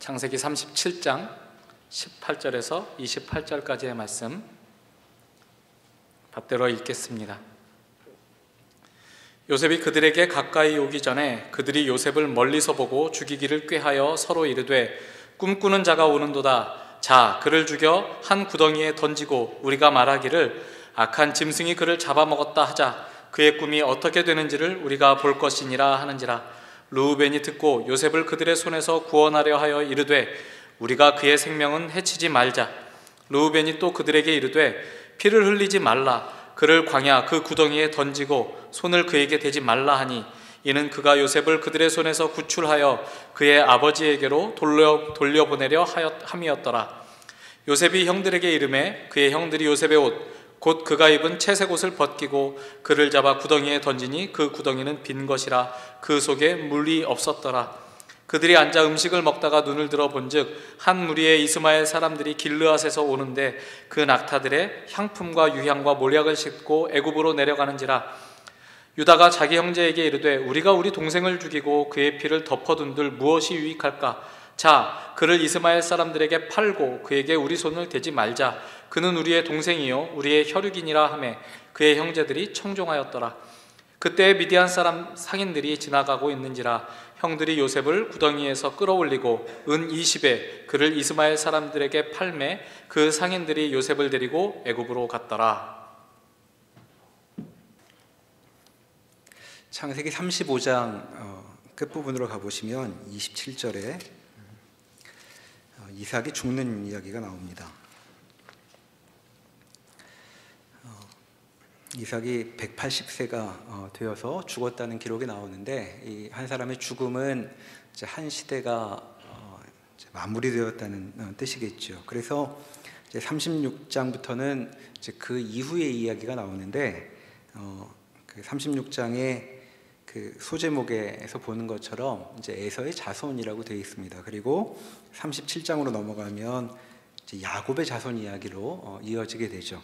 창세기 37장 18절에서 28절까지의 말씀 받들어 읽겠습니다. 요셉이 그들에게 가까이 오기 전에 그들이 요셉을 멀리서 보고 죽이기를 꾀하여 서로 이르되 꿈꾸는 자가 오는도다. 자, 그를 죽여 한 구덩이에 던지고 우리가 말하기를 악한 짐승이 그를 잡아먹었다 하자. 그의 꿈이 어떻게 되는지를 우리가 볼 것이니라 하는지라. 르우벤이 듣고 요셉을 그들의 손에서 구원하려 하여 이르되 우리가 그의 생명은 해치지 말자. 르우벤이 또 그들에게 이르되 피를 흘리지 말라. 그를 광야 그 구덩이에 던지고 손을 그에게 대지 말라 하니 이는 그가 요셉을 그들의 손에서 구출하여 그의 아버지에게로 돌려보내려 함이었더라. 요셉이 형들에게 이르매 그의 형들이 요셉의 옷 곧 그가 입은 채색 옷을 벗기고 그를 잡아 구덩이에 던지니 그 구덩이는 빈 것이라 그 속에 물이 없었더라. 그들이 앉아 음식을 먹다가 눈을 들어 본즉 한 무리의 이스마엘 사람들이 길르앗에서 오는데 그 낙타들의 향품과 유향과 몰약을 싣고 애굽으로 내려가는지라. 유다가 자기 형제에게 이르되 우리가 우리 동생을 죽이고 그의 피를 덮어둔들 무엇이 유익할까? 자, 그를 이스마엘 사람들에게 팔고 그에게 우리 손을 대지 말자. 그는 우리의 동생이요 우리의 혈육이니라 하매 그의 형제들이 청종하였더라. 그때 미디안 사람 상인들이 지나가고 있는지라. 형들이 요셉을 구덩이에서 끌어올리고 은 20에 그를 이스마엘 사람들에게 팔매 그 상인들이 요셉을 데리고 애굽으로 갔더라. 창세기 35장 끝부분으로 가보시면 27절에 이삭이 죽는 이야기가 나옵니다. 이삭이 180세가 되어서 죽었다는 기록이 나오는데 이 한 사람의 죽음은 이제 한 시대가 이제 마무리되었다는 뜻이겠죠. 그래서 이제 36장부터는 이제 그 이후의 이야기가 나오는데 그 36장에 그 소제목에서 보는 것처럼 이제 에서의 자손이라고 되어 있습니다. 그리고 37장으로 넘어가면 이제 야곱의 자손 이야기로 이어지게 되죠.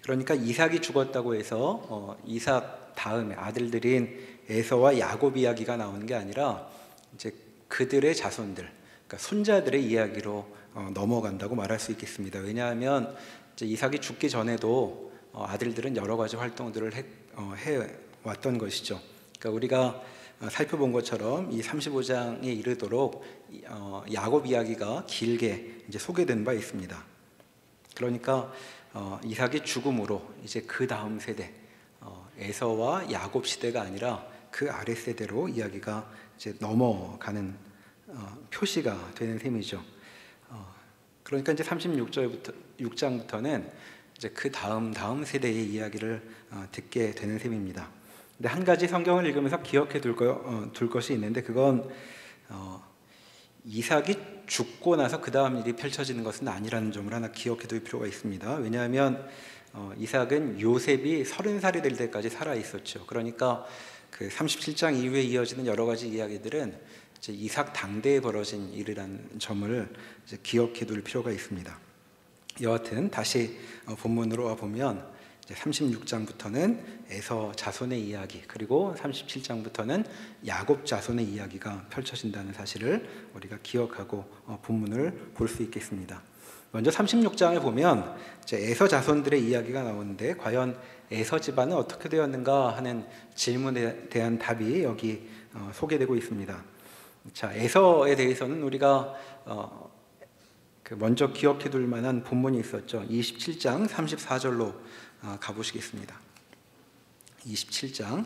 그러니까 이삭이 죽었다고 해서 이삭 다음에 아들들인 에서와 야곱 이야기가 나오는 게 아니라 이제 그들의 자손들, 그러니까 손자들의 이야기로 넘어간다고 말할 수 있겠습니다. 왜냐하면 이제 이삭이 죽기 전에도 아들들은 여러 가지 활동들을 해왔던 것이죠. 그러니까 우리가 살펴본 것처럼 이 35장에 이르도록 야곱 이야기가 길게 이제 소개된 바 있습니다. 그러니까 이삭의 죽음으로 이제 그 다음 세대 에서와 야곱 시대가 아니라 그 아래 세대로 이야기가 이제 넘어가는 표시가 되는 셈이죠. 그러니까 이제 36장부터는 이제 그 다음 세대의 이야기를 듣게 되는 셈입니다. 근데 한 가지 성경을 읽으면서 기억해 둘 것이 있는데 그건 이삭이 죽고 나서 그 다음 일이 펼쳐지는 것은 아니라는 점을 하나 기억해 둘 필요가 있습니다. 왜냐하면 이삭은 요셉이 30살이 될 때까지 살아 있었죠. 그러니까 그 37장 이후에 이어지는 여러 가지 이야기들은 이제 이삭 당대에 벌어진 일이라는 점을 이제 기억해 둘 필요가 있습니다. 여하튼 다시 본문으로 와 보면 36장부터는 에서 자손의 이야기, 그리고 37장부터는 야곱 자손의 이야기가 펼쳐진다는 사실을 우리가 기억하고 본문을 볼 수 있겠습니다. 먼저 36장을 보면 이제 에서 자손들의 이야기가 나오는데 과연 에서 집안은 어떻게 되었는가 하는 질문에 대한 답이 여기 소개되고 있습니다. 자, 에서에 대해서는 우리가 먼저 기억해 둘 만한 본문이 있었죠. 27장 34절로 가보시겠습니다. 27장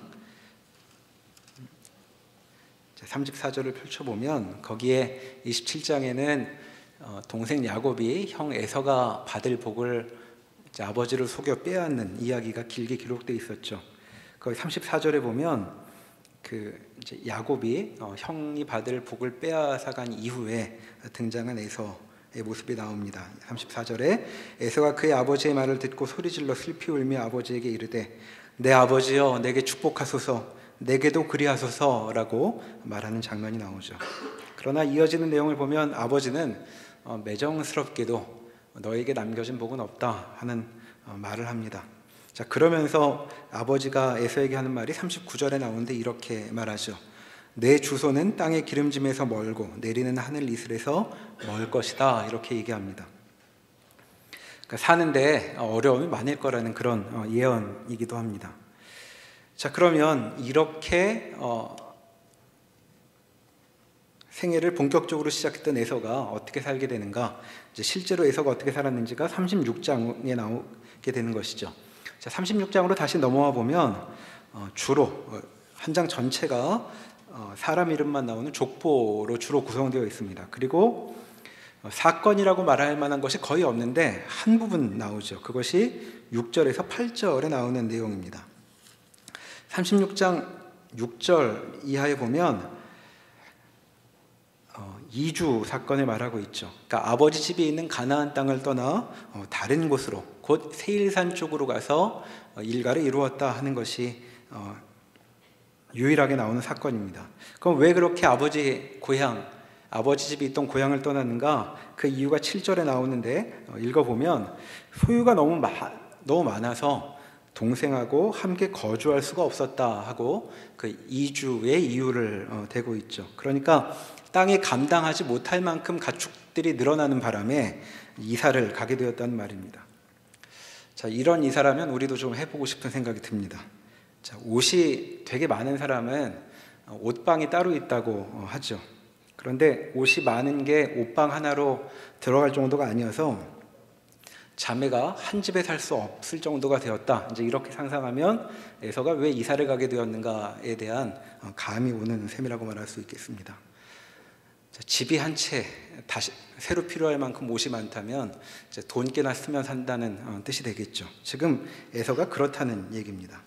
34절을 펼쳐보면 거기에 27장에는 동생 야곱이 형 에서가 받을 복을 아버지를 속여 빼앗는 이야기가 길게 기록되어 있었죠. 거기 34절에 보면 그 이제 야곱이 형이 받을 복을 빼앗아간 이후에 등장한 에서의 모습이 나옵니다. 34절에 에서가 그의 아버지의 말을 듣고 소리질러 슬피 울며 아버지에게 이르되 내 아버지여 내게 축복하소서 내게도 그리하소서라고 말하는 장면이 나오죠. 그러나 이어지는 내용을 보면 아버지는 매정스럽게도 너에게 남겨진 복은 없다 하는 말을 합니다. 자, 그러면서 아버지가 에서에게 하는 말이 39절에 나오는데 이렇게 말하죠. 내 주소는 땅의 기름짐에서 멀고 내리는 하늘 이슬에서 멀 것이다. 이렇게 얘기합니다. 그러니까 사는데 어려움이 많을 거라는 그런 예언이기도 합니다. 자, 그러면 이렇게 생애를 본격적으로 시작했던 에서가 어떻게 살게 되는가? 이제 실제로 에서가 어떻게 살았는지가 36장에 나오게 되는 것이죠. 자, 36장으로 다시 넘어와 보면 주로 한 장 전체가 사람 이름만 나오는 족보로 주로 구성되어 있습니다. 그리고 사건이라고 말할 만한 것이 거의 없는데 한 부분 나오죠. 그것이 6절에서 8절에 나오는 내용입니다. 36장 6절 이하에 보면 이주 사건을 말하고 있죠. 그러니까 아버지 집이 있는 가나안 땅을 떠나 다른 곳으로 곧 세일산 쪽으로 가서 일가를 이루었다 하는 것이 유일하게 나오는 사건입니다. 그럼 왜 그렇게 아버지 집이 있던 고향을 떠났는가? 그 이유가 7절에 나오는데 읽어보면 소유가 너무 많아서 동생하고 함께 거주할 수가 없었다 하고 그 이주의 이유를 대고 있죠. 그러니까 땅이 감당하지 못할 만큼 가축들이 늘어나는 바람에 이사를 가게 되었다는 말입니다. 자, 이런 이사라면 우리도 좀 해보고 싶은 생각이 듭니다. 자, 옷이 되게 많은 사람은 옷방이 따로 있다고 하죠. 그런데 옷이 많은 게 옷방 하나로 들어갈 정도가 아니어서 자매가 한 집에 살 수 없을 정도가 되었다. 이제 이렇게 상상하면 에서가 왜 이사를 가게 되었는가에 대한 감이 오는 셈이라고 말할 수 있겠습니다. 자, 집이 한 채 다시 새로 필요할 만큼 옷이 많다면 이제 돈 꽤나 쓰면 산다는 뜻이 되겠죠. 지금 에서가 그렇다는 얘기입니다.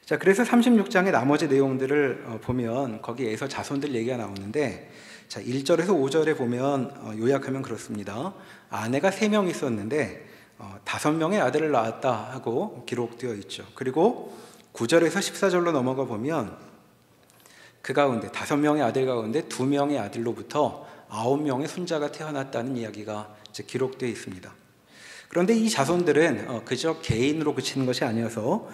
자, 그래서 36장의 나머지 내용들을 보면 거기 에서 자손들 얘기가 나오는데, 자, 1절에서 5절에 보면 요약하면 그렇습니다. 아내가 3명 있었는데 5명의 아들을 낳았다 하고 기록되어 있죠. 그리고 9절에서 14절로 넘어가 보면 그 가운데 5명의 아들 가운데 2명의 아들로부터 9명의 손자가 태어났다는 이야기가 이제 기록되어 있습니다. 그런데 이 자손들은 그저 개인으로 그치는 것이 아니어서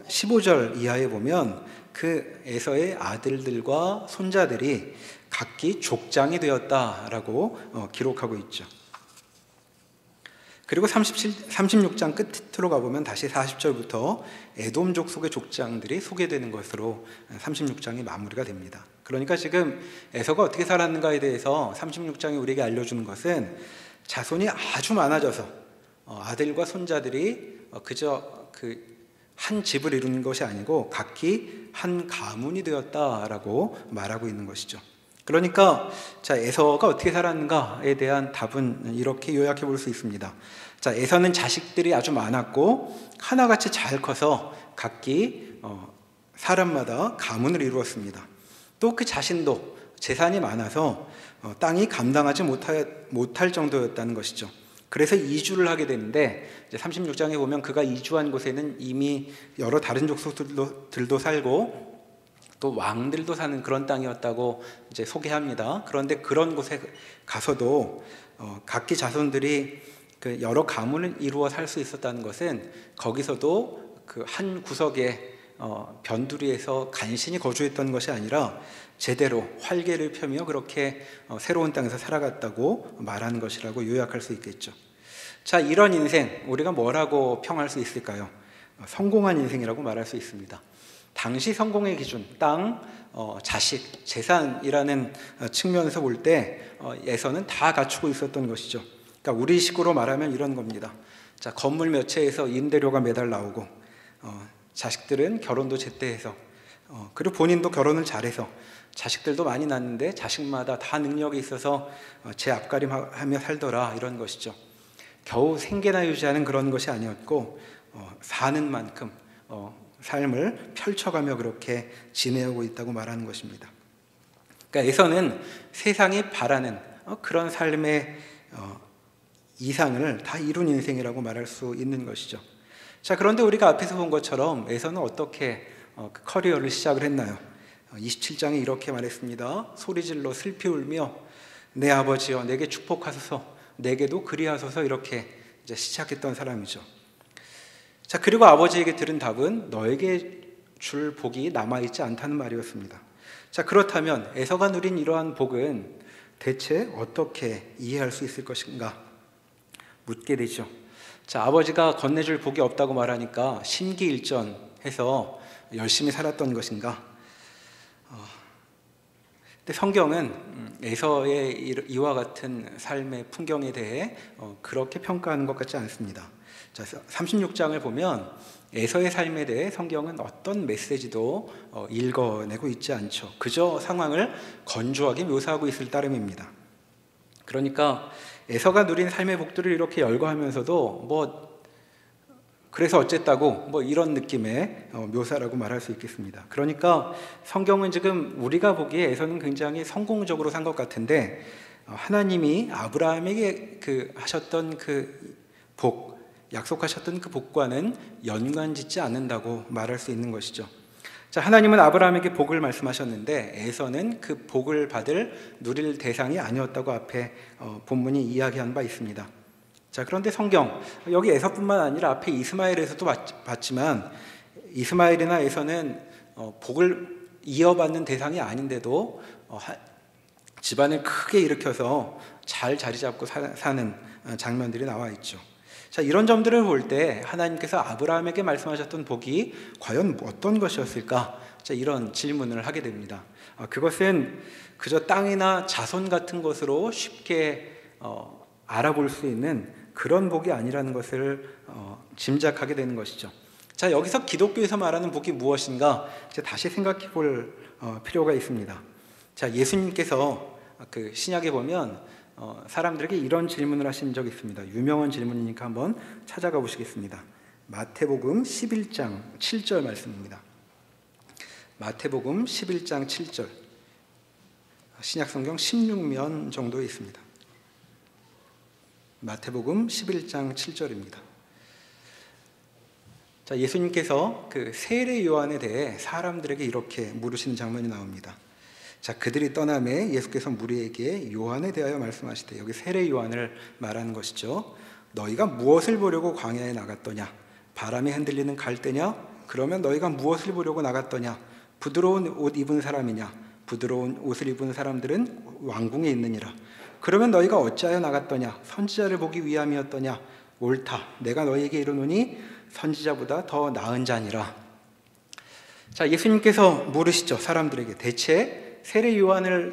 15절 이하에 보면 그 에서의 아들들과 손자들이 각기 족장이 되었다라고 기록하고 있죠. 그리고 36장 끝으로 가보면 다시 40절부터 에돔 족속의 족장들이 소개되는 것으로 36장이 마무리가 됩니다. 그러니까 지금 에서가 어떻게 살았는가에 대해서 36장이 우리에게 알려주는 것은 자손이 아주 많아져서 아들과 손자들이 그저 한 집을 이루는 것이 아니고 각기 한 가문이 되었다라고 말하고 있는 것이죠. 그러니까 자, 에서가 어떻게 살았는가에 대한 답은 이렇게 요약해 볼 수 있습니다. 자, 에서는 자식들이 아주 많았고 하나같이 잘 커서 각기 사람마다 가문을 이루었습니다. 또 그 자신도 재산이 많아서 땅이 감당하지 못할 정도였다는 것이죠. 그래서 이주를 하게 되는데 이제 36장에 보면 그가 이주한 곳에는 이미 여러 다른 족속들도 살고 또 왕들도 사는 그런 땅이었다고 이제 소개합니다. 그런데 그런 곳에 가서도 각기 자손들이 그 여러 가문을 이루어 살 수 있었다는 것은 거기서도 그 한 구석에 변두리에서 간신히 거주했던 것이 아니라 제대로 활개를 펴며 그렇게 새로운 땅에서 살아갔다고 말하는 것이라고 요약할 수 있겠죠. 자, 이런 인생 우리가 뭐라고 평할 수 있을까요? 성공한 인생이라고 말할 수 있습니다. 당시 성공의 기준, 땅, 자식, 재산이라는 측면에서 볼 때 에서는 다 갖추고 있었던 것이죠. 그러니까 우리식으로 말하면 이런 겁니다. 자, 건물 몇 채에서 임대료가 매달 나오고 자식들은 결혼도 제때해서 그리고 본인도 결혼을 잘해서 자식들도 많이 낳는데 자식마다 다 능력이 있어서 제 앞가림하며 살더라, 이런 것이죠. 겨우 생계나 유지하는 그런 것이 아니었고 사는 만큼 삶을 펼쳐가며 그렇게 지내고 있다고 말하는 것입니다. 그러니까 에서는 세상이 바라는 그런 삶의 이상을 다 이룬 인생이라고 말할 수 있는 것이죠. 자, 그런데 우리가 앞에서 본 것처럼 에서는 어떻게 그 커리어를 시작을 했나요? 27장에 이렇게 말했습니다. 소리질러 슬피 울며 내 아버지여 내게 축복하소서, 내게도 그리하소서, 이렇게 이제 시작했던 사람이죠. 자, 그리고 아버지에게 들은 답은 너에게 줄 복이 남아있지 않다는 말이었습니다. 자, 그렇다면 에서가 누린 이러한 복은 대체 어떻게 이해할 수 있을 것인가 묻게 되죠. 자, 아버지가 건네줄 복이 없다고 말하니까 심기일전해서 열심히 살았던 것인가? 근데 성경은 에서의 이와 같은 삶의 풍경에 대해 그렇게 평가하는 것 같지 않습니다. 자, 36장을 보면 에서의 삶에 대해 성경은 어떤 메시지도 읽어내고 있지 않죠. 그저 상황을 건조하게 묘사하고 있을 따름입니다. 그러니까 에서가 누린 삶의 복들을 이렇게 열거하면서도 그래서 어쨌다고 이런 느낌의 묘사라고 말할 수 있겠습니다. 그러니까 성경은 지금 우리가 보기에 에서는 굉장히 성공적으로 산 것 같은데 하나님이 아브라함에게 하셨던 그 복, 약속하셨던 그 복과는 연관짓지 않는다고 말할 수 있는 것이죠. 자, 하나님은 아브라함에게 복을 말씀하셨는데 에서는 그 복을 누릴 대상이 아니었다고 앞에 본문이 이야기한 바 있습니다. 자, 그런데 성경 여기 에서뿐만 아니라 앞에 이스마엘에서도 봤지만 이스마엘이나 에서는 복을 이어받는 대상이 아닌데도 집안을 크게 일으켜서 잘 자리 잡고 사는 장면들이 나와 있죠. 자, 이런 점들을 볼 때 하나님께서 아브라함에게 말씀하셨던 복이 과연 어떤 것이었을까? 자, 이런 질문을 하게 됩니다. 그것은 그저 땅이나 자손 같은 것으로 쉽게 알아볼 수 있는 그런 복이 아니라는 것을 짐작하게 되는 것이죠. 자, 여기서 기독교에서 말하는 복이 무엇인가? 이제 다시 생각해 볼 필요가 있습니다. 자, 예수님께서 그 신약에 보면 사람들에게 이런 질문을 하신 적이 있습니다. 유명한 질문이니까 한번 찾아가 보시겠습니다. 마태복음 11장 7절 말씀입니다. 마태복음 11장 7절, 신약성경 16면 정도에 있습니다. 마태복음 11장 7절입니다. 자, 예수님께서 그 세례 요한에 대해 사람들에게 이렇게 물으시는 장면이 나옵니다. 자, 그들이 떠남에 예수께서 무리에게 요한에 대하여 말씀하시되, 여기 세례 요한을 말하는 것이죠. 너희가 무엇을 보려고 광야에 나갔더냐? 바람에 흔들리는 갈대냐? 그러면 너희가 무엇을 보려고 나갔더냐? 부드러운 옷 입은 사람이냐? 부드러운 옷을 입은 사람들은 왕궁에 있느니라. 그러면 너희가 어찌하여 나갔더냐? 선지자를 보기 위함이었더냐? 옳다. 내가 너희에게 이르노니 선지자보다 더 나은 자니라. 자, 예수님께서 물으시죠. 사람들에게. 대체 세례 요한을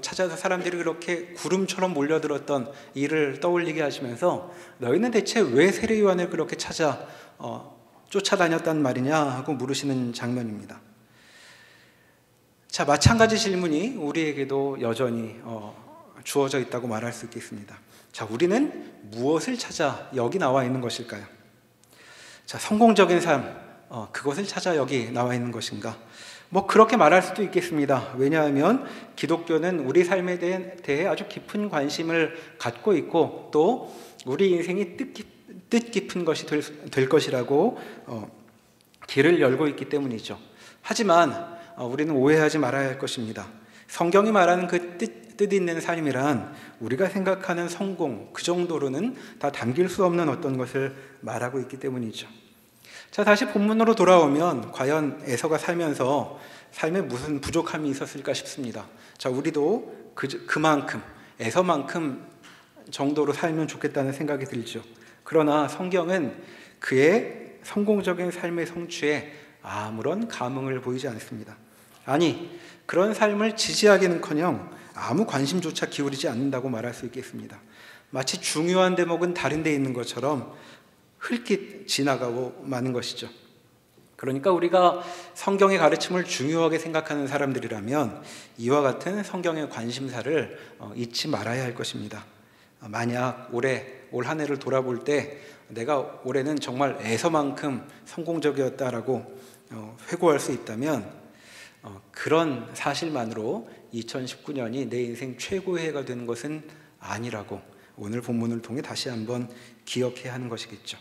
찾아서 사람들이 그렇게 구름처럼 몰려들었던 일을 떠올리게 하시면서 너희는 대체 왜 세례 요한을 그렇게 쫓아다녔단 말이냐 하고 물으시는 장면입니다. 자, 마찬가지 질문이 우리에게도 여전히 주어져 있다고 말할 수 있겠습니다. 자, 우리는 무엇을 찾아 여기 나와 있는 것일까요? 자, 성공적인 삶, 그것을 찾아 여기 나와 있는 것인가? 그렇게 말할 수도 있겠습니다. 왜냐하면 기독교는 우리 삶에 대해 아주 깊은 관심을 갖고 있고 또 우리 인생이 뜻깊은 것이 될 것이라고 길을 열고 있기 때문이죠. 하지만 우리는 오해하지 말아야 할 것입니다. 성경이 말하는 그 뜻 있는 삶이란 우리가 생각하는 성공, 그 정도로는 다 담길 수 없는 어떤 것을 말하고 있기 때문이죠. 자, 다시 본문으로 돌아오면 과연 에서가 살면서 삶에 무슨 부족함이 있었을까 싶습니다. 자, 우리도 그만큼, 에서만큼 정도로 살면 좋겠다는 생각이 들죠. 그러나 성경은 그의 성공적인 삶의 성취에 아무런 감흥을 보이지 않습니다. 아니, 그런 삶을 지지하기는커녕 아무 관심조차 기울이지 않는다고 말할 수 있겠습니다. 마치 중요한 대목은 다른 데 있는 것처럼 흘낏 지나가고 마는 것이죠. 그러니까 우리가 성경의 가르침을 중요하게 생각하는 사람들이라면 이와 같은 성경의 관심사를 잊지 말아야 할 것입니다. 만약 올 한 해를 돌아볼 때 내가 올해는 정말 에서만큼 성공적이었다라고 회고할 수 있다면 그런 사실만으로 2019년이 내 인생 최고의 해가 되는 것은 아니라고 오늘 본문을 통해 다시 한번 기억해야 하는 것이겠죠.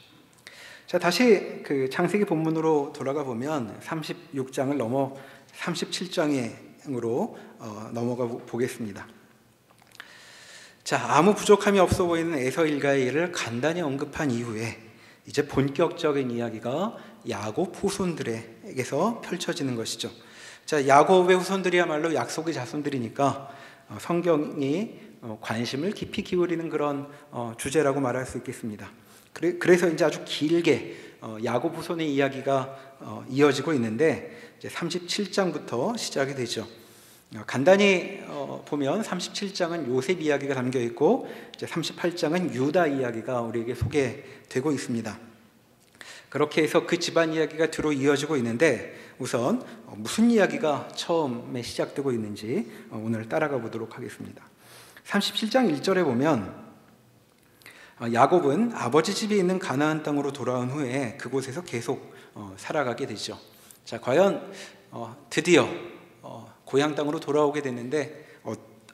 자, 다시 그 창세기 본문으로 돌아가 보면 36장을 넘어 37장으로 넘어가 보겠습니다. 자, 아무 부족함이 없어 보이는 에서 일가의 일을 간단히 언급한 이후에 이제 본격적인 이야기가 야곱 후손들에게서 펼쳐지는 것이죠. 자, 야곱의 후손들이야말로 약속의 자손들이니까 성경이 관심을 깊이 기울이는 그런 주제라고 말할 수 있겠습니다. 그래서 이제 아주 길게 야곱 후손의 이야기가 이어지고 있는데 이제 37장부터 시작이 되죠. 간단히 보면 37장은 요셉 이야기가 담겨 있고 이제 38장은 유다 이야기가 우리에게 소개되고 있습니다. 그렇게 해서 그 집안 이야기가 뒤로 이어지고 있는데 우선 무슨 이야기가 처음에 시작되고 있는지 오늘 따라가 보도록 하겠습니다. 37장 1절에 보면 야곱은 아버지 집이 있는 가나안 땅으로 돌아온 후에 그곳에서 계속 살아가게 되죠. 자, 과연 드디어 고향 땅으로 돌아오게 됐는데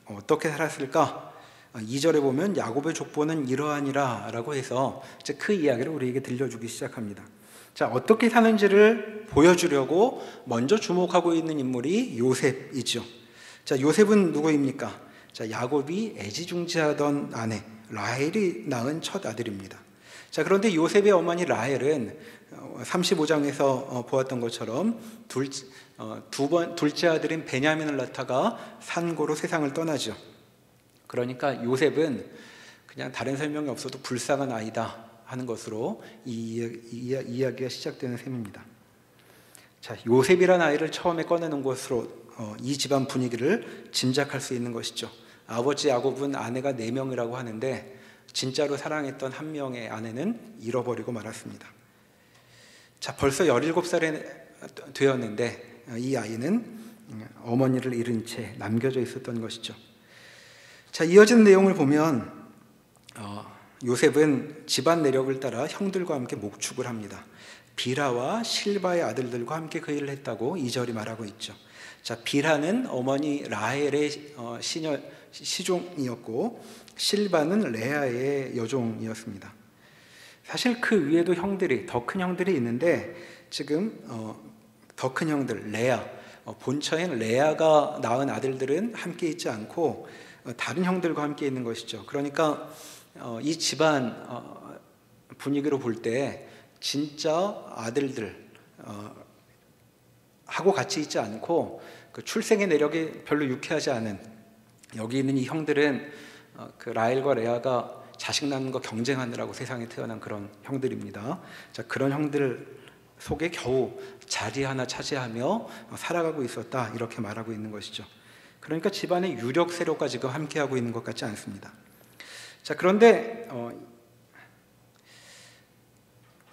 어떻게 살았을까? 2절에 보면 야곱의 족보는 이러하니라 라고 해서 이제 그 이야기를 우리에게 들려주기 시작합니다. 자, 어떻게 사는지를 보여주려고 먼저 주목하고 있는 인물이 요셉이죠. 자, 요셉은 누구입니까? 자, 야곱이 애지중지하던 아내 라헬이 낳은 첫 아들입니다. 자, 그런데 요셉의 어머니 라헬은 35장에서 보았던 것처럼 둘째 아들인 베냐민을 낳다가 산고로 세상을 떠나죠. 그러니까 요셉은 그냥 다른 설명이 없어도 불쌍한 아이다 하는 것으로 이야기가 시작되는 셈입니다. 자, 요셉이라는 아이를 처음에 꺼내는 것으로 이 집안 분위기를 짐작할 수 있는 것이죠. 아버지 야곱은 아내가 4명이라고 하는데 진짜로 사랑했던 한 명의 아내는 잃어버리고 말았습니다. 자, 벌써 17살이 되었는데 이 아이는 어머니를 잃은 채 남겨져 있었던 것이죠. 자, 이어지는 내용을 보면 요셉은 집안 내력을 따라 형들과 함께 목축을 합니다. 비라와 실바의 아들들과 함께 그 일을 했다고 2절이 말하고 있죠. 자, 비라는 어머니 라헬의 시종이었고 실바는 레아의 여종이었습니다. 사실 그 위에도 형들이, 더 큰 형들이 있는데 지금 더 큰 형들 레아, 본처인 레아가 낳은 아들들은 함께 있지 않고 다른 형들과 함께 있는 것이죠. 그러니까 이 집안 분위기로 볼 때 진짜 아들들 하고 같이 있지 않고 그 출생의 내력이 별로 유쾌하지 않은 여기 있는 이 형들은 그 라헬과 레아가 자식 낳는 거 경쟁하느라고 세상에 태어난 그런 형들입니다. 자, 그런 형들 속에 겨우 자리 하나 차지하며 살아가고 있었다 이렇게 말하고 있는 것이죠. 그러니까 집안의 유력 세력과 지금 함께하고 있는 것 같지 않습니다. 자, 그런데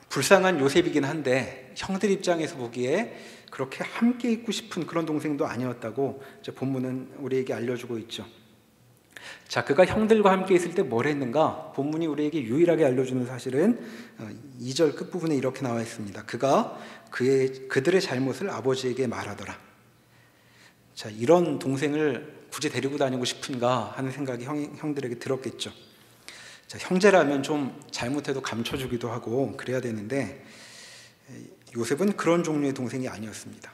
불쌍한 요셉이긴 한데 형들 입장에서 보기에 그렇게 함께 있고 싶은 그런 동생도 아니었다고 본문은 우리에게 알려주고 있죠. 자, 그가 형들과 함께 있을 때 뭘 했는가? 본문이 우리에게 유일하게 알려주는 사실은 2절 끝부분에 이렇게 나와 있습니다. 그가 그들의 잘못을 아버지에게 말하더라. 자, 이런 동생을 굳이 데리고 다니고 싶은가 하는 생각이 형들에게 들었겠죠. 자, 형제라면 좀 잘못해도 감춰주기도 하고 그래야 되는데 요셉은 그런 종류의 동생이 아니었습니다.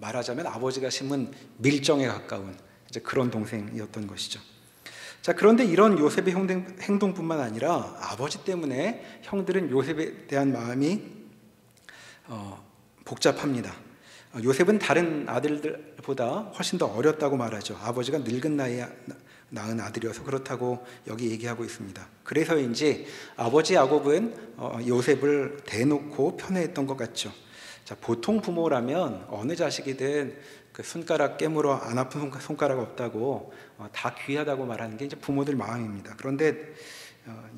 말하자면 아버지가 심은 밀정에 가까운 이제 그런 동생이었던 것이죠. 자, 그런데 이런 요셉의 행동뿐만 아니라 아버지 때문에 형들은 요셉에 대한 마음이 복잡합니다. 요셉은 다른 아들들보다 훨씬 더 어렸다고 말하죠. 아버지가 늙은 나이에 낳은 아들이어서 그렇다고 여기 얘기하고 있습니다. 그래서인지 아버지 야곱은 요셉을 대놓고 편애했던 것 같죠. 자, 보통 부모라면 어느 자식이든 그 손가락 깨물어 안 아픈 손가락 없다고 다 귀하다고 말하는 게 이제 부모들 마음입니다. 그런데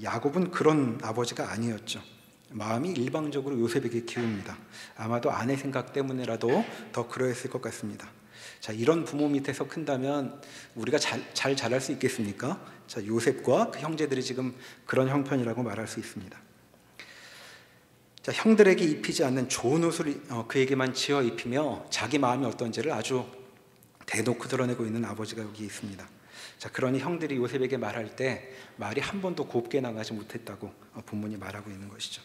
야곱은 그런 아버지가 아니었죠. 마음이 일방적으로 요셉에게 기웁니다. 아마도 아내 생각 때문에라도 더 그러했을 것 같습니다. 자, 이런 부모 밑에서 큰다면 우리가 잘 자랄 수 있겠습니까? 자, 요셉과 그 형제들이 지금 그런 형편이라고 말할 수 있습니다. 자, 형들에게 입히지 않는 좋은 옷을 그에게만 지어 입히며 자기 마음이 어떤지를 아주 대놓고 드러내고 있는 아버지가 여기 있습니다. 자, 그러니 형들이 요셉에게 말할 때 말이 한 번도 곱게 나가지 못했다고 본문이 말하고 있는 것이죠.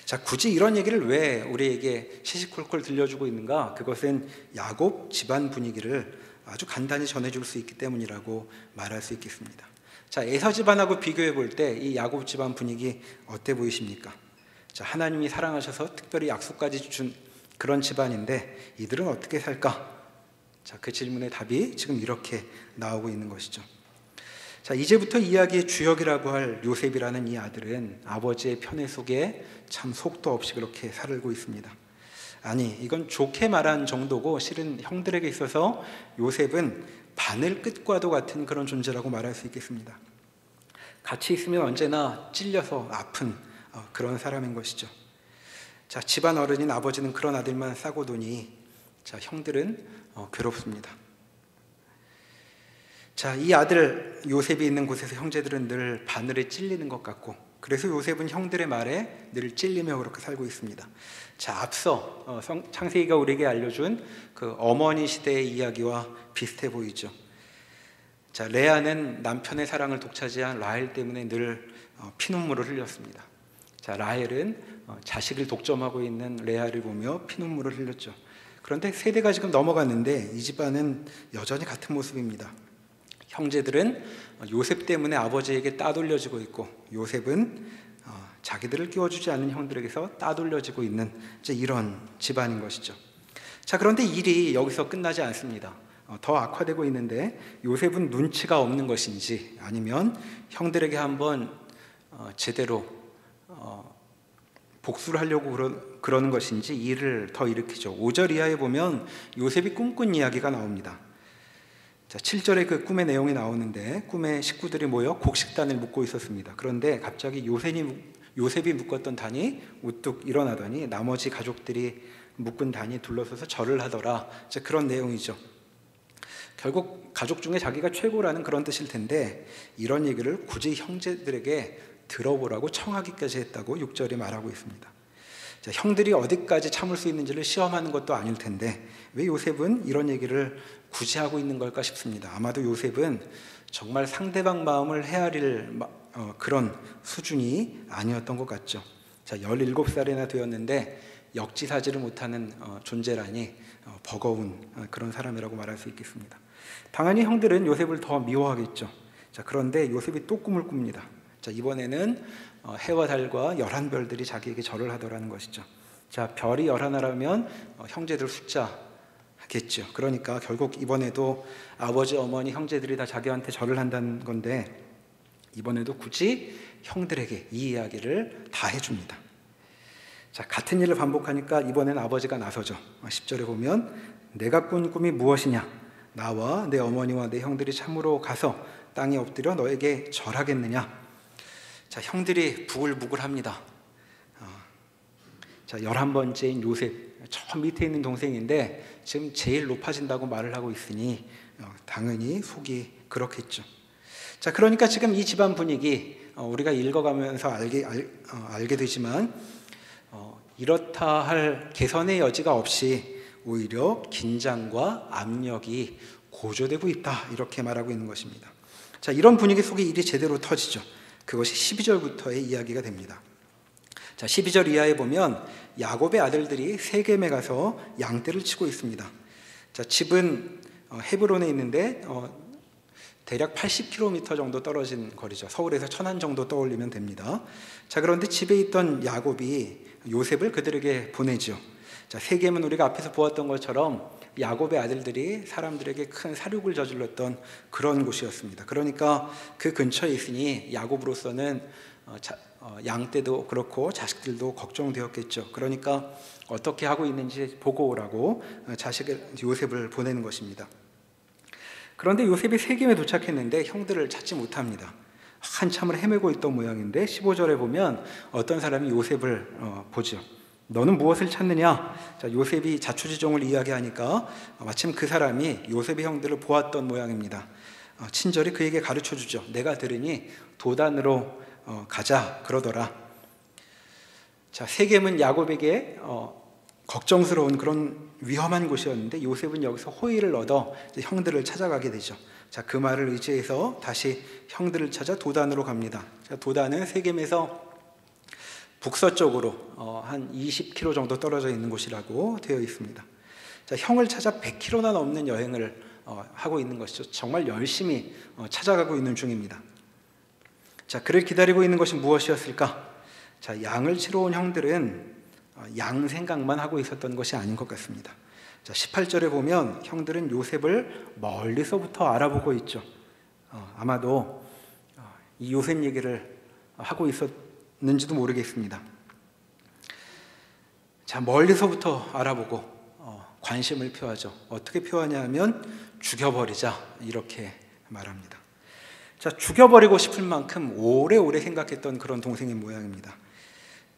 자, 굳이 이런 얘기를 왜 우리에게 시시콜콜 들려주고 있는가? 그것은 야곱 집안 분위기를 아주 간단히 전해줄 수 있기 때문이라고 말할 수 있겠습니다. 자, 에서 집안하고 비교해 볼 때 이 야곱 집안 분위기 어때 보이십니까? 자, 하나님이 사랑하셔서 특별히 약속까지 준 그런 집안인데 이들은 어떻게 살까? 자, 그 질문의 답이 지금 이렇게 나오고 있는 것이죠. 자, 이제부터 이야기의 주역이라고 할 요셉이라는 이 아들은 아버지의 편애 속에 참 속도 없이 그렇게 살고 있습니다. 아니, 이건 좋게 말한 정도고 실은 형들에게 있어서 요셉은 바늘 끝과도 같은 그런 존재라고 말할 수 있겠습니다. 같이 있으면 언제나 찔려서 아픈 그런 사람인 것이죠. 자, 집안 어른인 아버지는 그런 아들만 싸고 도니 자, 형들은 괴롭습니다. 자, 이 아들 요셉이 있는 곳에서 형제들은 늘 바늘에 찔리는 것 같고, 그래서 요셉은 형들의 말에 늘 찔리며 그렇게 살고 있습니다. 자, 앞서 창세기가 우리에게 알려준 그 어머니 시대의 이야기와 비슷해 보이죠. 자, 레아는 남편의 사랑을 독차지한 라헬 때문에 늘 피눈물을 흘렸습니다. 자, 라헬은 자식을 독점하고 있는 레아를 보며 피눈물을 흘렸죠. 그런데 세대가 지금 넘어갔는데 이 집안은 여전히 같은 모습입니다. 형제들은 요셉 때문에 아버지에게 따돌려지고 있고, 요셉은 자기들을 끼워주지 않는 형들에게서 따돌려지고 있는 이런 집안인 것이죠. 자, 그런데 일이 여기서 끝나지 않습니다. 더 악화되고 있는데 요셉은 눈치가 없는 것인지 아니면 형들에게 한번 제대로 복수를 하려고 그러는 것인지 일을 더 일으키죠. 5절 이하에 보면 요셉이 꿈꾼 이야기가 나옵니다. 자, 7절에 그 꿈의 내용이 나오는데 꿈에 식구들이 모여 곡식단을 묶고 있었습니다. 그런데 갑자기 요셉이 묶었던 단이 우뚝 일어나더니 나머지 가족들이 묶은 단이 둘러서서 절을 하더라. 자, 그런 내용이죠. 결국 가족 중에 자기가 최고라는 그런 뜻일 텐데 이런 얘기를 굳이 형제들에게 들어보라고 청하기까지 했다고 6절이 말하고 있습니다. 자, 형들이 어디까지 참을 수 있는지를 시험하는 것도 아닐 텐데 왜 요셉은 이런 얘기를 굳이 하고 있는 걸까 싶습니다. 아마도 요셉은 정말 상대방 마음을 헤아릴 그런 수준이 아니었던 것 같죠. 자, 17살이나 되었는데 역지사지를 못하는 존재라니 버거운 그런 사람이라고 말할 수 있겠습니다. 당연히 형들은 요셉을 더 미워하겠죠. 자, 그런데 요셉이 또 꿈을 꿉니다. 자, 이번에는 해와 달과 11별들이 자기에게 절을 하더라는 것이죠. 자, 별이 11하라면 형제들 숫자겠죠. 그러니까 결국 이번에도 아버지, 어머니, 형제들이 다 자기한테 절을 한다는 건데 이번에도 굳이 형들에게 이 이야기를 다 해줍니다. 자, 같은 일을 반복하니까 이번엔 아버지가 나서죠. 10절에 보면 내가 꾼 꿈이 무엇이냐? 나와 내 어머니와 내 형들이 참으로 가서 땅에 엎드려 너에게 절하겠느냐? 자, 형들이 부글부글합니다. 자, 11번째인 요셉, 저 밑에 있는 동생인데 지금 제일 높아진다고 말을 하고 있으니 당연히 속이 그렇겠죠. 자, 그러니까 지금 이 집안 분위기 우리가 읽어가면서 알게 되지만 이렇다 할 개선의 여지가 없이 오히려 긴장과 압력이 고조되고 있다, 이렇게 말하고 있는 것입니다. 자, 이런 분위기 속에 일이 제대로 터지죠. 그것이 12절부터의 이야기가 됩니다. 자, 12절 이하에 보면 야곱의 아들들이 세겜에 가서 양떼를 치고 있습니다. 자, 집은 헤브론에 있는데 대략 80km 정도 떨어진 거리죠. 서울에서 천안 정도 떠올리면 됩니다. 자, 그런데 집에 있던 야곱이 요셉을 그들에게 보내죠. 자, 세겜은 우리가 앞에서 보았던 것처럼 야곱의 아들들이 사람들에게 큰 살육을 저질렀던 그런 곳이었습니다. 그러니까 그 근처에 있으니 야곱으로서는 양떼도 그렇고 자식들도 걱정되었겠죠. 그러니까 어떻게 하고 있는지 보고 오라고 요셉을 보내는 것입니다. 그런데 요셉이 세겜에 도착했는데 형들을 찾지 못합니다. 한참을 헤매고 있던 모양인데 15절에 보면 어떤 사람이 요셉을 보죠. 너는 무엇을 찾느냐? 자, 요셉이 자초지종을 이야기하니까 마침 그 사람이 요셉의 형들을 보았던 모양입니다. 친절히 그에게 가르쳐주죠. 내가 들으니 도단으로 가자 그러더라. 자, 세겜은 야곱에게 걱정스러운 그런 위험한 곳이었는데 요셉은 여기서 호의를 얻어 형들을 찾아가게 되죠. 자, 그 말을 의지해서 다시 형들을 찾아 도단으로 갑니다. 자, 도단은 세겜에서 북서쪽으로 한 20km 정도 떨어져 있는 곳이라고 되어 있습니다. 자, 형을 찾아 100km나 넘는 여행을 하고 있는 것이죠. 정말 열심히 찾아가고 있는 중입니다. 자, 그를 기다리고 있는 것이 무엇이었을까? 자, 양을 치러 온 형들은 양 생각만 하고 있었던 것이 아닌 것 같습니다. 자, 18절에 보면 형들은 요셉을 멀리서부터 알아보고 있죠. 아마도 이 요셉 얘기를 하고 있었는지도 모르겠습니다. 자, 멀리서부터 알아보고 관심을 표하죠. 어떻게 표하냐면 죽여버리자, 이렇게 말합니다. 자, 죽여버리고 싶을 만큼 오래오래 생각했던 그런 동생의 모양입니다.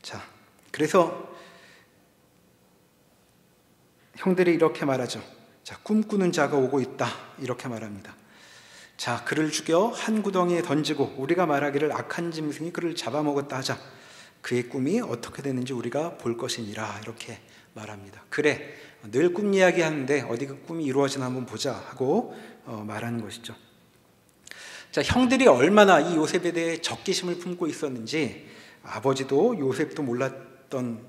자, 그래서 형들이 이렇게 말하죠. 자, 꿈꾸는 자가 오고 있다, 이렇게 말합니다. 자, 그를 죽여 한 구덩이에 던지고 우리가 말하기를 악한 짐승이 그를 잡아먹었다 하자. 그의 꿈이 어떻게 되는지 우리가 볼 것이니라, 이렇게 말합니다. 그래, 늘 꿈 이야기 하는데 어디 그 꿈이 이루어지나 한번 보자 하고 말하는 것이죠. 자, 형들이 얼마나 이 요셉에 대해 적개심을 품고 있었는지 아버지도 요셉도 몰랐던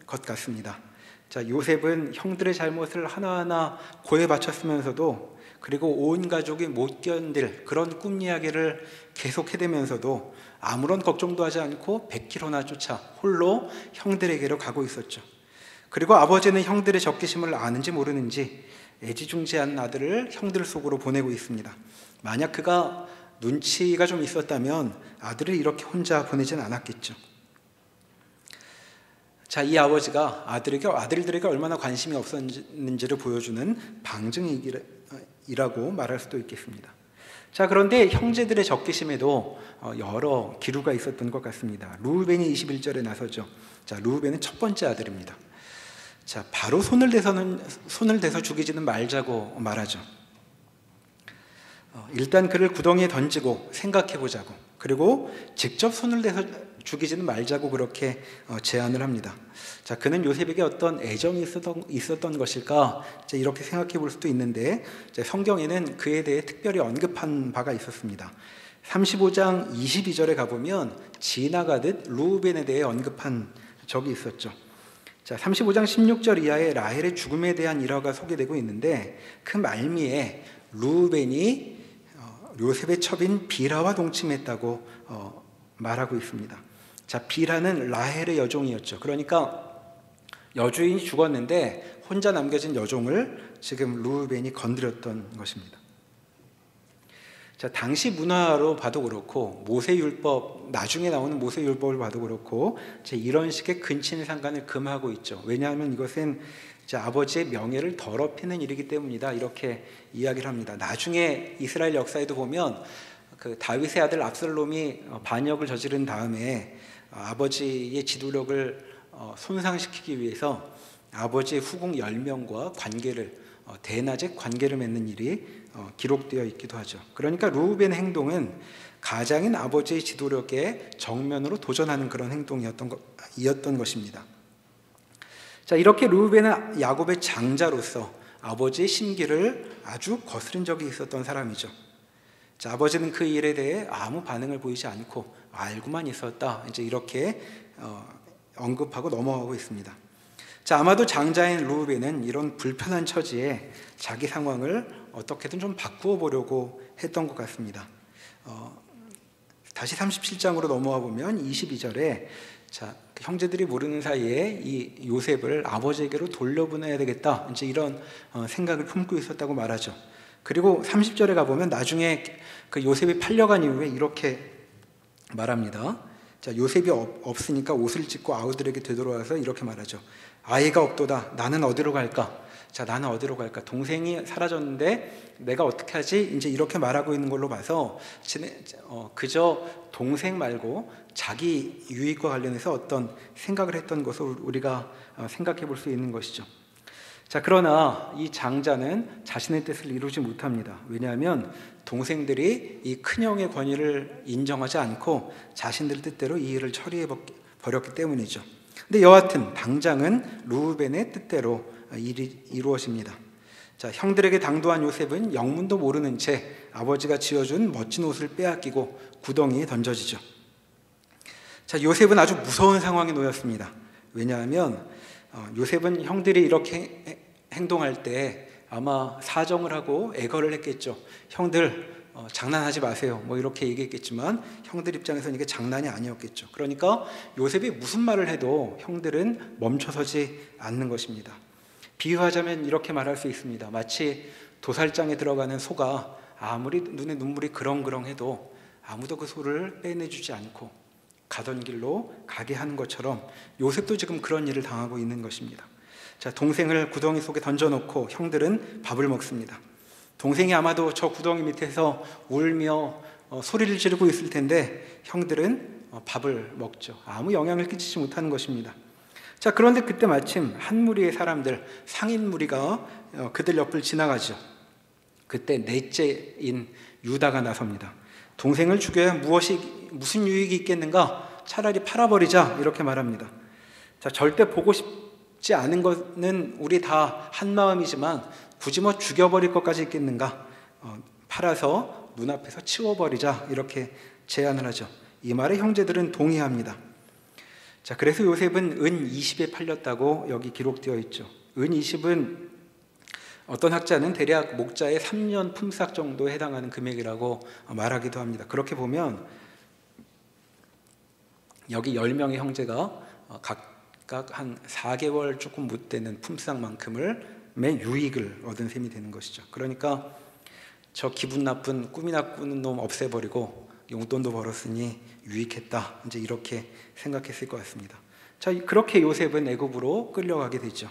것 같습니다. 자, 요셉은 형들의 잘못을 하나하나 고해 바쳤으면서도, 그리고 온 가족이 못 견딜 그런 꿈 이야기를 계속 해대면서도 아무런 걱정도 하지 않고 100km나 쫓아 홀로 형들에게로 가고 있었죠. 그리고 아버지는 형들의 적개심을 아는지 모르는지 애지중지한 아들을 형들 속으로 보내고 있습니다. 만약 그가 눈치가 좀 있었다면 아들을 이렇게 혼자 보내진 않았겠죠. 자, 이 아버지가 아들들에게 얼마나 관심이 없었는지를 보여주는 방증이라고 말할 수도 있겠습니다. 자, 그런데 형제들의 적개심에도 여러 기류가 있었던 것 같습니다. 르우벤이 21절에 나서죠. 자, 르우벤은 첫 번째 아들입니다. 자, 바로 손을 대서 죽이지는 말자고 말하죠. 일단 그를 구덩이에 던지고 생각해 보자고, 그리고 직접 손을 대서 죽이지는 말자고 그렇게 제안을 합니다. 자, 그는 요셉에게 어떤 애정이 있었던 것일까? 이렇게 생각해 볼 수도 있는데, 성경에는 그에 대해 특별히 언급한 바가 있었습니다. 35장 22절에 가보면 지나가듯 르우벤에 대해 언급한 적이 있었죠. 자, 35장 16절 이하에 라헬의 죽음에 대한 일화가 소개되고 있는데, 그 말미에 르우벤이 요셉의 첩인 비라와 동침했다고 말하고 있습니다. 자, 비라는 라헬의 여종이었죠. 그러니까 여주인이 죽었는데 혼자 남겨진 여종을 지금 르우벤이 건드렸던 것입니다. 자, 당시 문화로 봐도 그렇고 모세율법, 나중에 나오는 모세율법을 봐도 그렇고 이런 식의 근친상간을 금하고 있죠. 왜냐하면 이것은 아버지의 명예를 더럽히는 일이기 때문이다, 이렇게 이야기를 합니다. 나중에 이스라엘 역사에도 보면 그 다윗의 아들 압살롬이 반역을 저지른 다음에 아버지의 지도력을 손상시키기 위해서 아버지의 후궁 10명과 대낮에 관계를 맺는 일이 기록되어 있기도 하죠. 그러니까 르우벤의 행동은 가장인 아버지의 지도력에 정면으로 도전하는 그런 행동이었던 것입니다. 자, 이렇게 르우벤은 야곱의 장자로서 아버지의 심기를 아주 거스른 적이 있었던 사람이죠. 자, 아버지는 그 일에 대해 아무 반응을 보이지 않고 알고만 있었다, 이렇게 언급하고 넘어가고 있습니다. 자, 아마도 장자인 르우벤은 이런 불편한 처지에 자기 상황을 어떻게든 좀 바꾸어 보려고 했던 것 같습니다. 다시 37장으로 넘어가 보면 22절에 자, 형제들이 모르는 사이에 이 요셉을 아버지에게로 돌려보내야 되겠다, 이런 생각을 품고 있었다고 말하죠. 그리고 30절에 가보면 나중에 그 요셉이 팔려간 이후에 이렇게 말합니다. 자, 요셉이 없으니까 옷을 찢고 아우들에게 되돌아와서 이렇게 말하죠. 아이가 없도다. 나는 어디로 갈까? 자, 나는 어디로 갈까? 동생이 사라졌는데 내가 어떻게 하지? 이렇게 말하고 있는 걸로 봐서 그저 동생 말고 자기 유익과 관련해서 어떤 생각을 했던 것을 우리가 생각해 볼 수 있는 것이죠. 자, 그러나 이 장자는 자신의 뜻을 이루지 못합니다. 왜냐하면 동생들이 이 큰형의 권위를 인정하지 않고 자신들 뜻대로 이 일을 처리해 버렸기 때문이죠. 근데 여하튼 당장은 르우벤의 뜻대로 일이 이루어집니다. 자, 형들에게 당도한 요셉은 영문도 모르는 채 아버지가 지어준 멋진 옷을 빼앗기고 구덩이에 던져지죠. 자, 요셉은 아주 무서운 상황에 놓였습니다. 왜냐하면 요셉은 형들이 이렇게 행동할 때 아마 사정을 하고 애걸을 했겠죠. 형들 장난하지 마세요, 이렇게 얘기했겠지만 형들 입장에서는 이게 장난이 아니었겠죠. 그러니까 요셉이 무슨 말을 해도 형들은 멈춰서지 않는 것입니다. 비유하자면 이렇게 말할 수 있습니다. 마치 도살장에 들어가는 소가 아무리 눈에 눈물이 그렁그렁해도 아무도 그 소를 빼내주지 않고 가던 길로 가게 하는 것처럼 요셉도 지금 그런 일을 당하고 있는 것입니다. 자, 동생을 구덩이 속에 던져놓고 형들은 밥을 먹습니다. 동생이 아마도 저 구덩이 밑에서 울며 소리를 지르고 있을 텐데 형들은 밥을 먹죠. 아무 영향을 끼치지 못하는 것입니다. 자, 그런데 그때 마침 한 무리의 사람들, 상인 무리가 그들 옆을 지나가죠. 그때 넷째인 유다가 나섭니다. 동생을 죽여야 무슨 유익이 있겠는가? 차라리 팔아버리자, 이렇게 말합니다. 자, 절대 보고 싶지 않은 것은 우리 다 한마음이지만 굳이 뭐 죽여버릴 것까지 있겠는가? 팔아서 눈앞에서 치워버리자, 이렇게 제안을 하죠. 이 말에 형제들은 동의합니다. 자, 그래서 요셉은 은 20에 팔렸다고 여기 기록되어 있죠. 은 20은 어떤 학자는 대략 목자의 3년 품삯 정도에 해당하는 금액이라고 말하기도 합니다. 그렇게 보면 여기 10명의 형제가 각각 한 4개월 조금 못 되는 품삯만큼의 유익을 얻은 셈이 되는 것이죠. 그러니까 저 기분 나쁜 꿈이나 꾸는 놈 없애버리고 용돈도 벌었으니 유익했다, 이제 이렇게 생각했을 것 같습니다. 자, 그렇게 요셉은 애굽으로 끌려가게 되죠.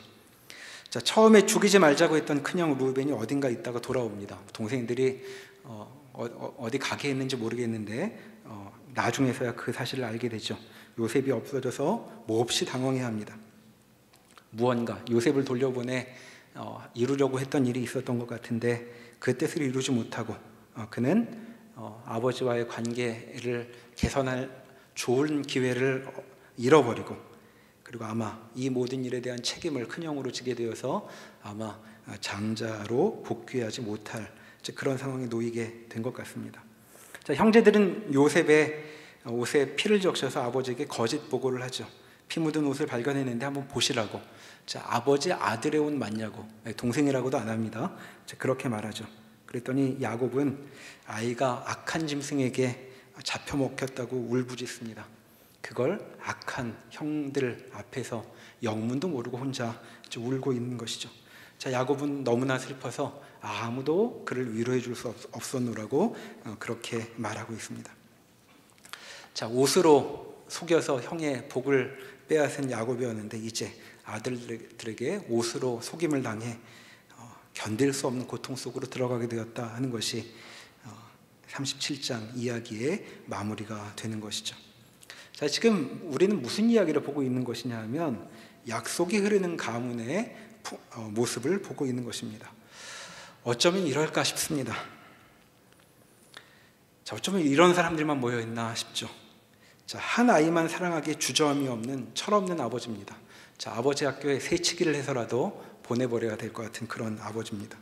자, 처음에 죽이지 말자고 했던 큰형 루벤이 어딘가 있다가 돌아옵니다. 동생들이 어디 가게 했는지 모르겠는데 나중에서야 그 사실을 알게 되죠. 요셉이 없어져서 몹시 당황해합니다. 무언가 요셉을 돌려보내 이루려고 했던 일이 있었던 것 같은데 그 뜻을 이루지 못하고 그는 아버지와의 관계를 개선할 좋은 기회를 잃어버리고, 그리고 아마 이 모든 일에 대한 책임을 큰형으로 지게 되어서 아마 장자로 복귀하지 못할 그런 상황에 놓이게 된 것 같습니다. 자, 형제들은 요셉의 옷에 피를 적셔서 아버지에게 거짓 보고를 하죠. 피 묻은 옷을 발견했는데 한번 보시라고. 자, 아버지 아들의 옷 맞냐고. 동생이라고도 안 합니다. 자, 그렇게 말하죠. 그랬더니 야곱은 아이가 악한 짐승에게 잡혀 먹혔다고 울부짖습니다. 그걸 악한 형들 앞에서 영문도 모르고 혼자 울고 있는 것이죠. 자, 야곱은 너무나 슬퍼서 아무도 그를 위로해 줄 수 없었노라고 그렇게 말하고 있습니다. 자, 옷으로 속여서 형의 복을 빼앗은 야곱이었는데 이제 아들들에게 옷으로 속임을 당해 견딜 수 없는 고통 속으로 들어가게 되었다 하는 것이 37장 이야기의 마무리가 되는 것이죠. 자, 지금 우리는 무슨 이야기를 보고 있는 것이냐 하면 약속이 흐르는 가문의 모습을 보고 있는 것입니다. 어쩌면 이럴까 싶습니다. 자, 어쩌면 이런 사람들만 모여있나 싶죠. 자, 한 아이만 사랑하기에 주저함이 없는 철없는 아버지입니다. 자, 아버지 학교에 새치기를 해서라도 보내버려야 될 것 같은 그런 아버지입니다.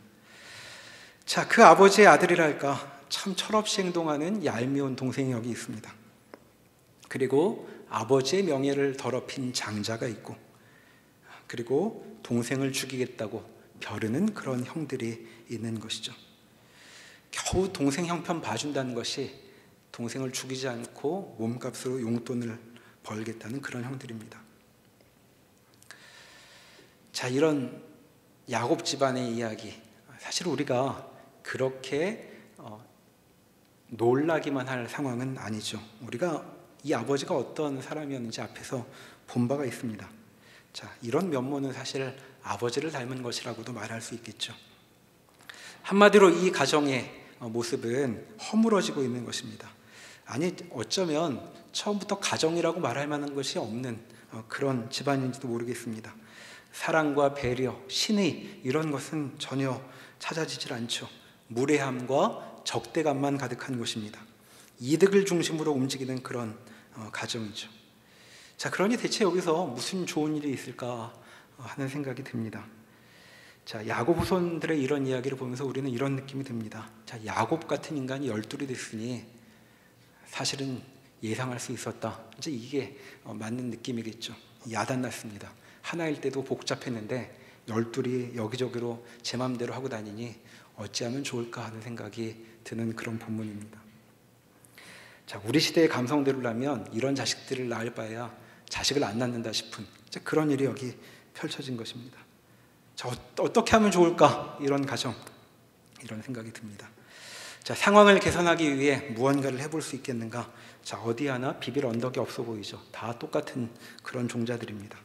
자, 그 아버지의 아들이랄까 참 철없이 행동하는 얄미운 동생이 여기 있습니다. 그리고 아버지의 명예를 더럽힌 장자가 있고, 그리고 동생을 죽이겠다고 벼르는 그런 형들이 있는 것이죠. 겨우 동생 형편 봐준다는 것이 동생을 죽이지 않고 몸값으로 용돈을 벌겠다는 그런 형들입니다. 자, 이런 야곱 집안의 이야기, 사실 우리가 그렇게 놀라기만 할 상황은 아니죠. 우리가 이 아버지가 어떤 사람이었는지 앞에서 본 바가 있습니다. 자, 이런 면모는 사실 아버지를 닮은 것이라고도 말할 수 있겠죠. 한마디로 이 가정의 모습은 허물어지고 있는 것입니다. 아니, 어쩌면 처음부터 가정이라고 말할 만한 것이 없는 그런 집안인지도 모르겠습니다. 사랑과 배려, 신의 이런 것은 전혀 찾아지질 않죠. 무례함과 적대감만 가득한 것입니다. 이득을 중심으로 움직이는 그런 가정이죠. 자, 그러니 대체 여기서 무슨 좋은 일이 있을까 하는 생각이 듭니다. 자, 야곱 후손들의 이런 이야기를 보면서 우리는 이런 느낌이 듭니다. 자, 야곱 같은 인간이 12이 됐으니 사실은 예상할 수 있었다. 이제 이게 맞는 느낌이겠죠. 야단났습니다. 하나일 때도 복잡했는데 12이 여기저기로 제 마음대로 하고 다니니 어찌하면 좋을까 하는 생각이 드는 그런 본문입니다. 자, 우리 시대의 감성대로라면 이런 자식들을 낳을 바에야 자식을 안 낳는다 싶은 그런 일이 여기 펼쳐진 것입니다. 자, 어떻게 하면 좋을까? 이런 가정, 이런 생각이 듭니다. 자, 상황을 개선하기 위해 무언가를 해볼 수 있겠는가? 자, 어디 하나 비빌 언덕이 없어 보이죠. 다 똑같은 그런 종자들입니다.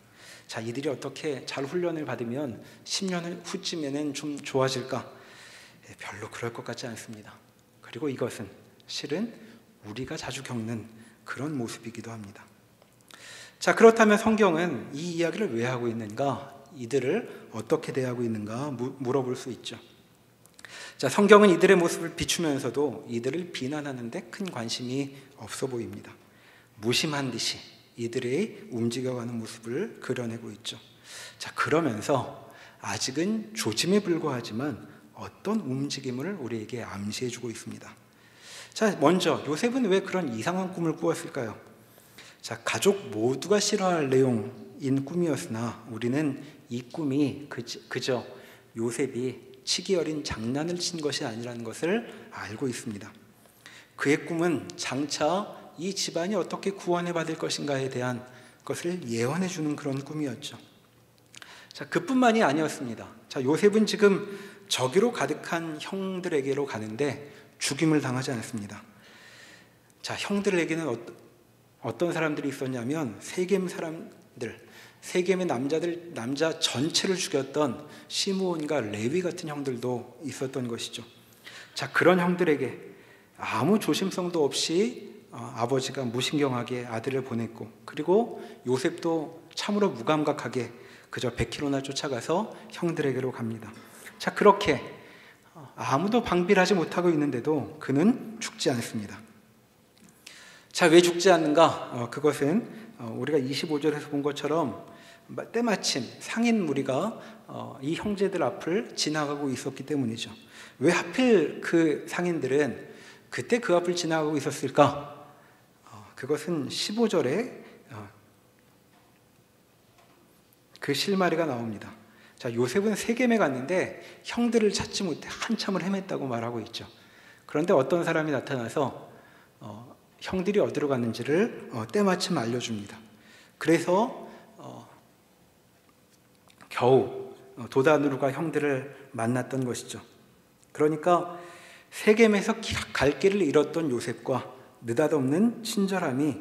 자, 이들이 어떻게 잘 훈련을 받으면 10년 후쯤에는 좀 좋아질까? 별로 그럴 것 같지 않습니다. 그리고 이것은 실은 우리가 자주 겪는 그런 모습이기도 합니다. 자, 그렇다면 성경은 이 이야기를 왜 하고 있는가? 이들을 어떻게 대하고 있는가 물어볼 수 있죠. 자, 성경은 이들의 모습을 비추면서도 이들을 비난하는 데 큰 관심이 없어 보입니다. 무심한 듯이 이들의 움직여가는 모습을 그려내고 있죠. 자, 그러면서 아직은 조짐에 불과하지만 어떤 움직임을 우리에게 암시해주고 있습니다. 자, 먼저 요셉은 왜 그런 이상한 꿈을 꾸었을까요? 자, 가족 모두가 싫어할 내용인 꿈이었으나 우리는 이 꿈이 그저 요셉이 치기 어린 장난을 친 것이 아니라는 것을 알고 있습니다. 그의 꿈은 장차 이 집안이 어떻게 구원해 받을 것인가에 대한 것을 예언해 주는 그런 꿈이었죠. 자, 그뿐만이 아니었습니다. 자, 요셉은 지금 저기로 가득한 형들에게로 가는데 죽임을 당하지 않습니다. 자, 형들에게는 어떤 사람들이 있었냐면 세겜 사람들, 세겜의 남자 전체를 죽였던 시므온과 레위 같은 형들도 있었던 것이죠. 자, 그런 형들에게 아무 조심성도 없이 아버지가 무신경하게 아들을 보냈고, 그리고 요셉도 참으로 무감각하게 그저 100km나 쫓아가서 형들에게로 갑니다. 자, 그렇게 아무도 방비를 하지 못하고 있는데도 그는 죽지 않습니다. 자, 왜 죽지 않는가? 그것은 우리가 25절에서 본 것처럼 때마침 상인 무리가 이 형제들 앞을 지나가고 있었기 때문이죠. 왜 하필 그 상인들은 그때 그 앞을 지나가고 있었을까? 그것은 15절에 그 실마리가 나옵니다. 자, 요셉은 세겜에 갔는데 형들을 찾지 못해 한참을 헤맸다고 말하고 있죠. 그런데 어떤 사람이 나타나서 형들이 어디로 갔는지를 때마침 알려줍니다. 그래서 겨우 도단으로가 형들을 만났던 것이죠. 그러니까 세겜에서 갈 길을 잃었던 요셉과 느닷없는 친절함이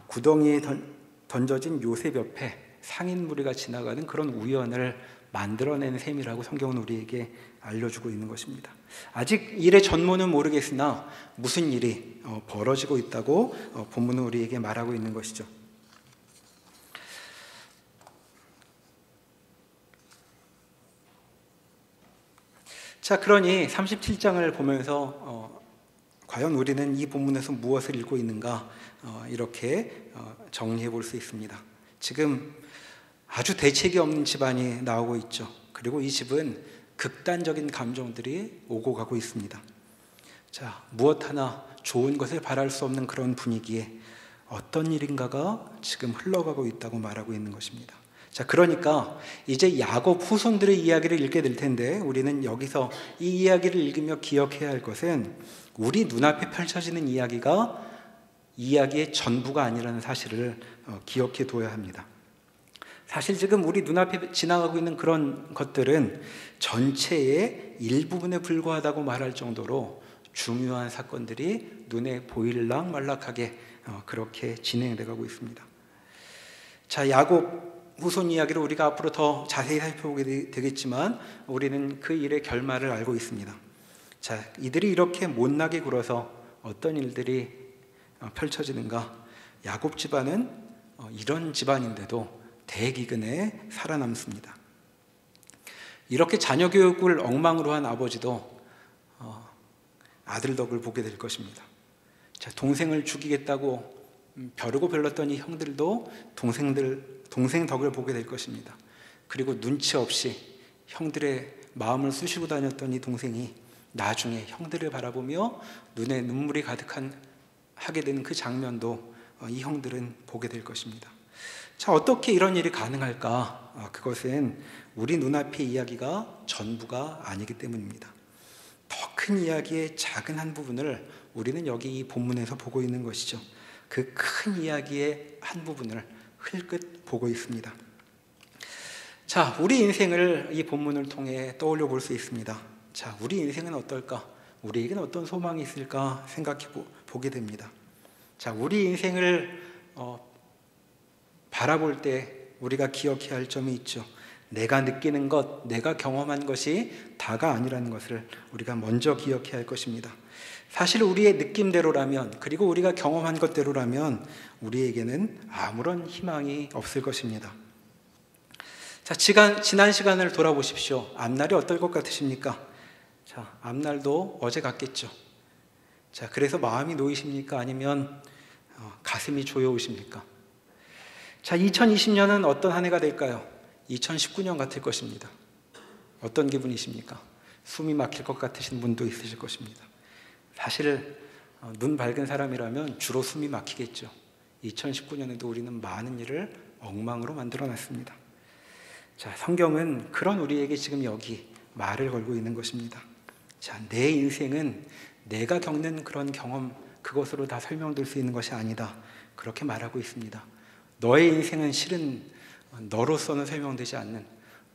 구덩이에 던져진 요셉 옆에 상인 무리가 지나가는 그런 우연을 만들어낸 셈이라고 성경은 우리에게 알려주고 있는 것입니다. 아직 일의 전모는 모르겠으나 무슨 일이 벌어지고 있다고 본문은 우리에게 말하고 있는 것이죠. 자, 그러니 37장을 보면서 과연 우리는 이 본문에서 무엇을 읽고 있는가 이렇게 정리해 볼 수 있습니다. 지금 아주 대책이 없는 집안이 나오고 있죠. 그리고 이 집은 극단적인 감정들이 오고 가고 있습니다. 자, 무엇 하나 좋은 것을 바랄 수 없는 그런 분위기에 어떤 일인가가 지금 흘러가고 있다고 말하고 있는 것입니다. 자, 그러니까 이제 야곱 후손들의 이야기를 읽게 될 텐데 우리는 여기서 이 이야기를 읽으며 기억해야 할 것은 우리 눈앞에 펼쳐지는 이야기가 이야기의 전부가 아니라는 사실을 기억해 둬야 합니다. 사실 지금 우리 눈앞에 지나가고 있는 그런 것들은 전체의 일부분에 불과하다고 말할 정도로 중요한 사건들이 눈에 보일락 말락하게 그렇게 진행돼 가고 있습니다. 자, 야곱 후손 이야기를 우리가 앞으로 더 자세히 살펴보게 되겠지만 우리는 그 일의 결말을 알고 있습니다. 자, 이들이 이렇게 못나게 굴어서 어떤 일들이 펼쳐지는가? 야곱 집안은 이런 집안인데도 대기근에 살아남습니다. 이렇게 자녀 교육을 엉망으로 한 아버지도 아들 덕을 보게 될 것입니다. 자, 동생을 죽이겠다고 벼르고 별렀던 이 형들도 동생 덕을 보게 될 것입니다. 그리고 눈치 없이 형들의 마음을 쑤시고 다녔던 이 동생이 나중에 형들을 바라보며 눈에 눈물이 하게 되는 그 장면도 이 형들은 보게 될 것입니다. 자, 어떻게 이런 일이 가능할까? 그것은 우리 눈앞의 이야기가 전부가 아니기 때문입니다. 더 큰 이야기의 작은 한 부분을 우리는 여기 이 본문에서 보고 있는 것이죠. 그 큰 이야기의 한 부분을 흘끗 보고 있습니다. 자, 우리 인생을 이 본문을 통해 떠올려 볼 수 있습니다. 자, 우리 인생은 어떨까? 우리에게는 어떤 소망이 있을까 생각해 보게 됩니다. 자, 우리 인생을 바라볼 때 우리가 기억해야 할 점이 있죠. 내가 느끼는 것, 내가 경험한 것이 다가 아니라는 것을 우리가 먼저 기억해야 할 것입니다. 사실 우리의 느낌대로라면, 그리고 우리가 경험한 것대로라면 우리에게는 아무런 희망이 없을 것입니다. 자, 지난 시간을 돌아보십시오. 앞날이 어떨 것 같으십니까? 자, 앞날도 어제 같겠죠. 자, 그래서 마음이 놓이십니까? 아니면 가슴이 조여오십니까? 자, 2020년은 어떤 한 해가 될까요? 2019년 같을 것입니다. 어떤 기분이십니까? 숨이 막힐 것 같으신 분도 있으실 것입니다. 사실 눈 밝은 사람이라면 주로 숨이 막히겠죠. 2019년에도 우리는 많은 일을 엉망으로 만들어놨습니다. 자, 성경은 그런 우리에게 지금 여기 말을 걸고 있는 것입니다. 자, 내 인생은 내가 겪는 그런 경험, 그것으로 다 설명될 수 있는 것이 아니다. 그렇게 말하고 있습니다. 너의 인생은 실은 너로서는 설명되지 않는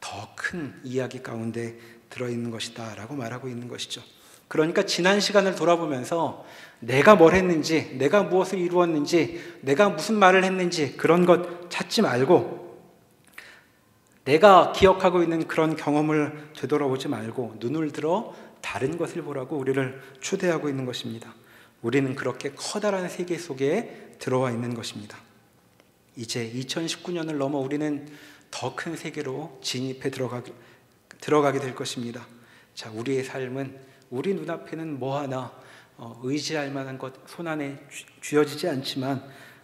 더 큰 이야기 가운데 들어있는 것이다 라고 말하고 있는 것이죠. 그러니까 지난 시간을 돌아보면서 내가 뭘 했는지, 내가 무엇을 이루었는지, 내가 무슨 말을 했는지 그런 것 찾지 말고, 내가 기억하고 있는 그런 경험을 되돌아보지 말고 눈을 들어 다른 것을 보라고 우리를 초대하고 있는 것입니다. 우리는 그렇게 커다란 세계 속에 들어와 있는 것입니다. 이제 2019년을 넘어 우리는 더 큰 세계로 진입해 들어가게 될 것입니다. 자, 우리의 삶은 우리 눈앞에는 뭐 하나 의지할 만한 것 손안에 쥐어지지 않지만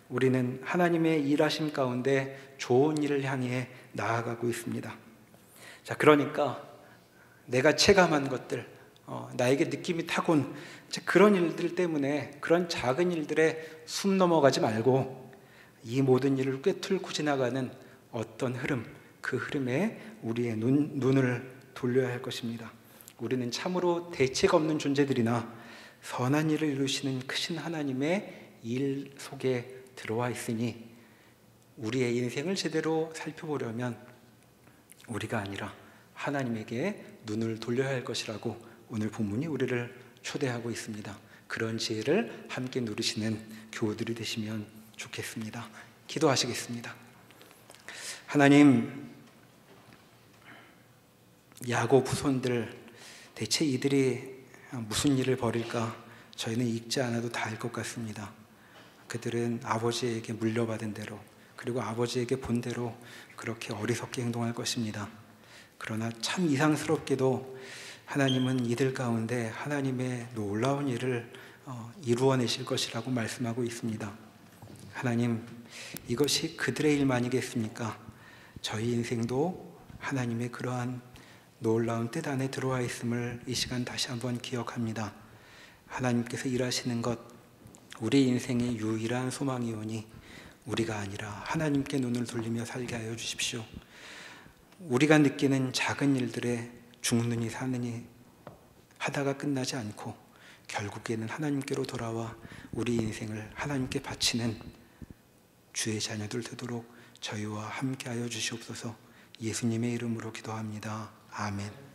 우리는 하나님의 일하심 가운데 좋은 일을 향해 나아가고 있습니다. 자, 그러니까 내가 체감한 것들, 나에게 느낌이 타곤 그런 일들 때문에 그런 작은 일들에 숨 넘어가지 말고 이 모든 일을 꿰뚫고 지나가는 어떤 흐름, 그 흐름에 우리의 눈을 돌려야 할 것입니다. 우리는 참으로 대책 없는 존재들이나 선한 일을 이루시는 크신 하나님의 일 속에 들어와 있으니 우리의 인생을 제대로 살펴보려면 우리가 아니라 하나님에게 눈을 돌려야 할 것이라고 오늘 본문이 우리를 초대하고 있습니다. 그런 지혜를 함께 누리시는 교우들이 되시면 좋겠습니다. 기도하시겠습니다. 하나님, 야곱 후손들 대체 이들이 무슨 일을 벌일까 저희는 읽지 않아도 다 알 것 같습니다. 그들은 아버지에게 물려받은 대로, 그리고 아버지에게 본 대로 그렇게 어리석게 행동할 것입니다. 그러나 참 이상스럽게도 하나님은 이들 가운데 하나님의 놀라운 일을 이루어내실 것이라고 말씀하고 있습니다. 하나님, 이것이 그들의 일만이겠습니까? 저희 인생도 하나님의 그러한 놀라운 뜻 안에 들어와 있음을 이 시간 다시 한번 기억합니다. 하나님께서 일하시는 것, 우리 인생의 유일한 소망이오니 우리가 아니라 하나님께 눈을 돌리며 살게 하여 주십시오. 우리가 느끼는 작은 일들에 죽느니 사느니 하다가 끝나지 않고 결국에는 하나님께로 돌아와 우리 인생을 하나님께 바치는 주의 자녀들 되도록 저희와 함께 하여 주시옵소서. 예수님의 이름으로 기도합니다. 아멘.